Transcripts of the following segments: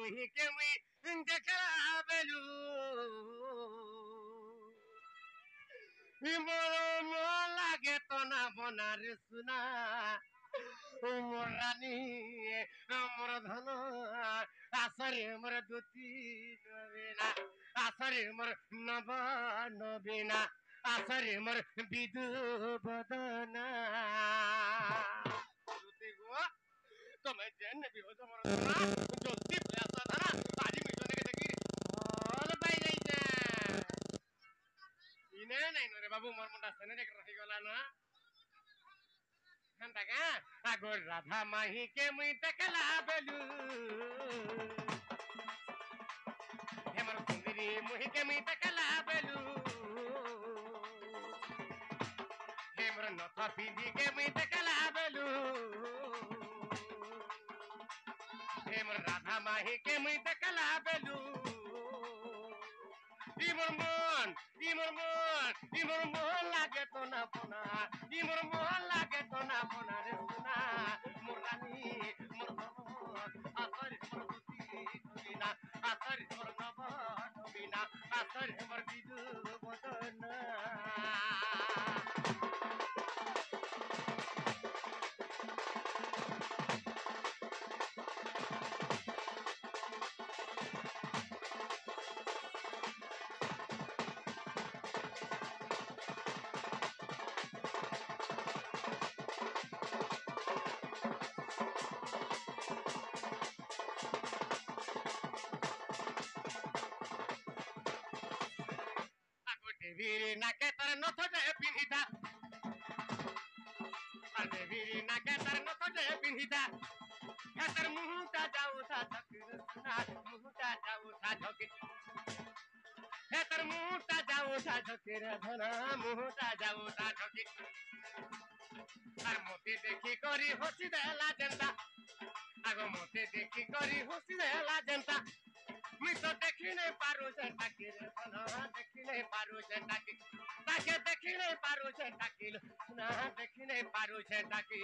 मुही के मुई देखला बेलू मोर मोह लागे तो ना बना रे सुना मोर रानी मोर धन आसरे मोर दुती नबीना आसरे मोर नव नबीना आसरे मोर विदु बदना दुती गो तुम्हें जैन भी हो तो मोर जल्दी पैसा धना आज मिटने के देखी all पाई जाइछे इने नहीं रे बाबू मोर मुंडा सने देख रही गला ना हंता का आगो राधा माही के मुई देखला बेलू हेमर सुंदरी मुही के मुई देखला बेलू हेमर नथा पीधी के मुई देखला बेलू हेमर राधा माही के मुई देखला बेलू इमर मोहन लागे तो ना पोना इमर मोहन लागे तो ना पोना रे सुना मुरानी मोर आसर मोर दुती बिना आसर मोर नव बिना आसर मोर बिदु बदना देवी नाके तर नथ जे पिन्हिता देवी नाके तर नथ जे पिन्हिता हेतर मुहुटा जाऊ था झकिर सुना मुहुटा जाऊ था झकिर हेतर मुहुटा जाऊ था झकिर धना मुहुटा जाऊ था झकिर আর মতে দেখি করি হসি দেলা জেন্তা আগো মতে দেখি করি হসি দেলা জেন্তা মুই তো দেখি নাই পারু সে টাকি রে ধনা দেখি নাই পারু সে টাকি তাকে দেখি নাই পারু সে টাকি না দেখি নাই পারু সে টাকি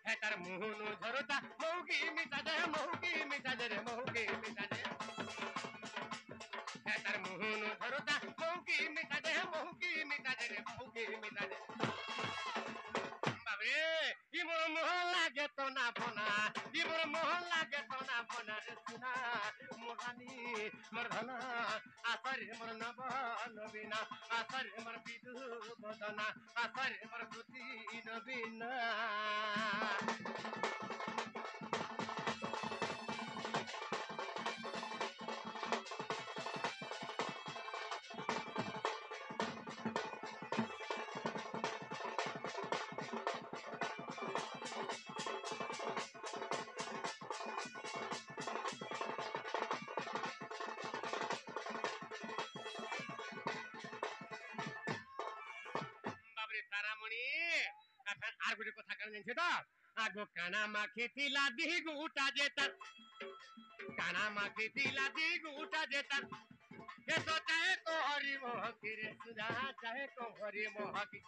হে তার মুহুনু ঝরতা মৌকি মিটা দে রে মৌকি মিটা দে হে তার মুহুনু ঝরতা মৌকি মিটা দে রে মৌকি মিটা দে বাবরে ইমর মোহন লাগে তো না পোনা ইমর মোহন লাগে তো না পোনা রে সুনা মোরানি মোর ধনা আসর মোর নব নবীনা আসর মোর বিদু বদনা আসর মোর দুতি নবীনা তারামণি আর গুটে কথা কান জানছে তো আগো কানা মাখি তিলা দিহি গুটা যেতা কানা মাখি তিলা দিহি গুটা যেতা এ তো চাহে কো হরি মোহকি রে সুধা চাহে কো হরি মোহকি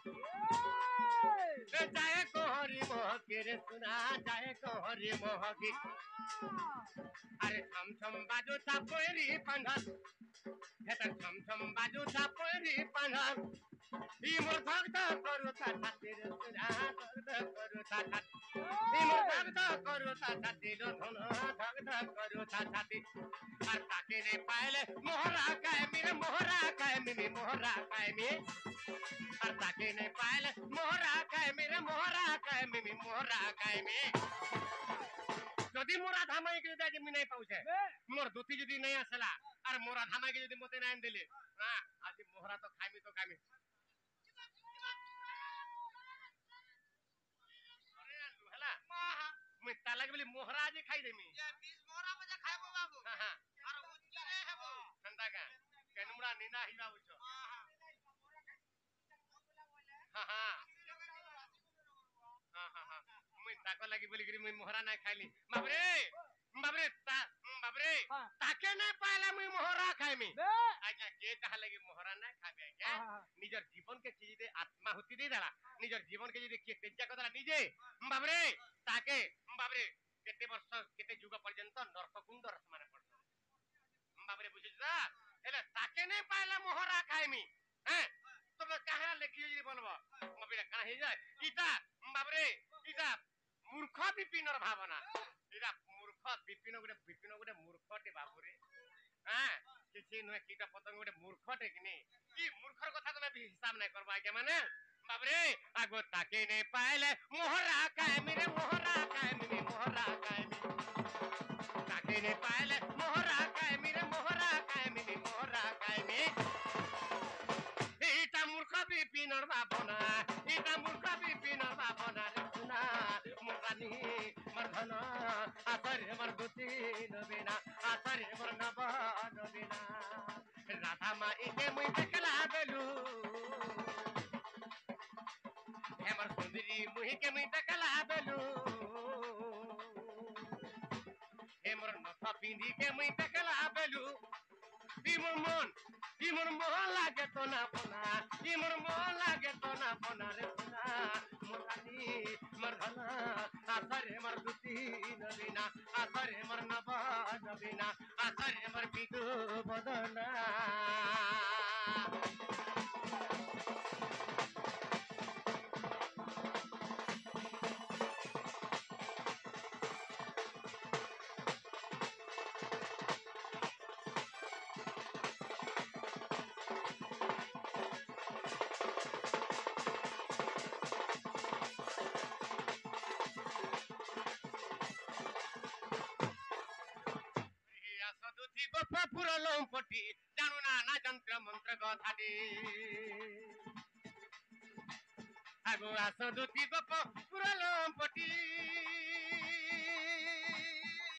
এ চাহে কো হরি মোহকি রে সুধা চাহে কো হরি মোহকি আরে ছম ছম বাজু থাপরি পান্ধা হেতা ছম ছম বাজু থাপরি পান্ধা ইমর ভক্ত করু ছাতি রে সুধা ভক্ত করু ছাতি ইমর ভক্ত করু ছাতি লো ধন ভক্ত করু ছাতি আর তাকে রে পাইলে মোহরা কায়মি রে মোহরা কায়মি মোহরা কায়মি আর তাকে নে পাইলে মোহরা কায়মি রে মোহরা কায়মি মোহরা কায়মি যদি মোরা ধামাই কে যদি আমি নাই পাউছে মোর দুতি যদি নাই আসলা আর মোরা ধামাই কে যদি মতে নাই দিলে হ্যাঁ আজ মোহরা তো খাইমি তো খাইমি হেলা মুই তা লাগি বলি মোহরা আজ খাই দেমি এ 20 মোহরা মজা খাইবো বাবু হ্যাঁ আর উচ্চি রে হেবো ঠান্ডা কা কেনমুড়া নিনা হিলা বুঝছো হ্যাঁ হ্যাঁ हाँ हाँ हाँ मुई ताको लगी बोली कि मुई मोहरा ना खाइली बाबरे बाबरे ताके ना पाला मुई मोहरा खाइमी आज्ञा के कहा लगी मोहरा ना खाबे आज्ञा निजर जीवन के चीज दे आत्माहुति दे दला निजर जीवन के जे के तेजा कदला निजे बाबरे ताके बाबरे केते वर्ष केते युग पर्यंत नरक कुंड रसमाने पड़ता बाबरे बुझिस ना हेले ताके नहीं पाइला मोहरा खाइमी हैं तो कहां लिखियो जी बोलबो मबिला कहां हे जाय इता बाबरे इता मूर्ख विपिनर भावना इता मूर्ख विपिन गोटे मूर्खटे बाबुरे हां किसी नुहे कीटा पतंग गोटे मूर्खटे कि नहीं ई मूर्खर कथा तमे भी हिसाब नहीं करबा के माने बाबरे आगो ताके नहीं पाइले मोहरा खाइमी रे मोहरा खाइमी मोहरा खाइमी ताके नहीं पाइले मोहरा खाइमी रे मोहरा खाइमी मोहरा खाइमी इटा मूर्ख विपिनर भावना इटा मूर्ख विपिनर भावना रे सुना मुरानी मर्धन आसरे मर्दुती नबिना आसरे मर नब नबिना राधा मा इके मुई देखला बेलू हेमर सुंदरी मुही के मुई देखला बेलू हेमर नथा पिंदी के मुई देखला बेलू इमर मोहन लागे तो ना पना इमर मोहन लागे तो ना पना रे सुना मोरानी मर्धना आसरे मर दुती नबिना आसरे मर नब नबिना आसरे मर बिदु बदना सदुथी गोप पुरलम पटी जानु ना जंत्र मंत्र गथाडी आगो सदुथी गोप पुरलम पटी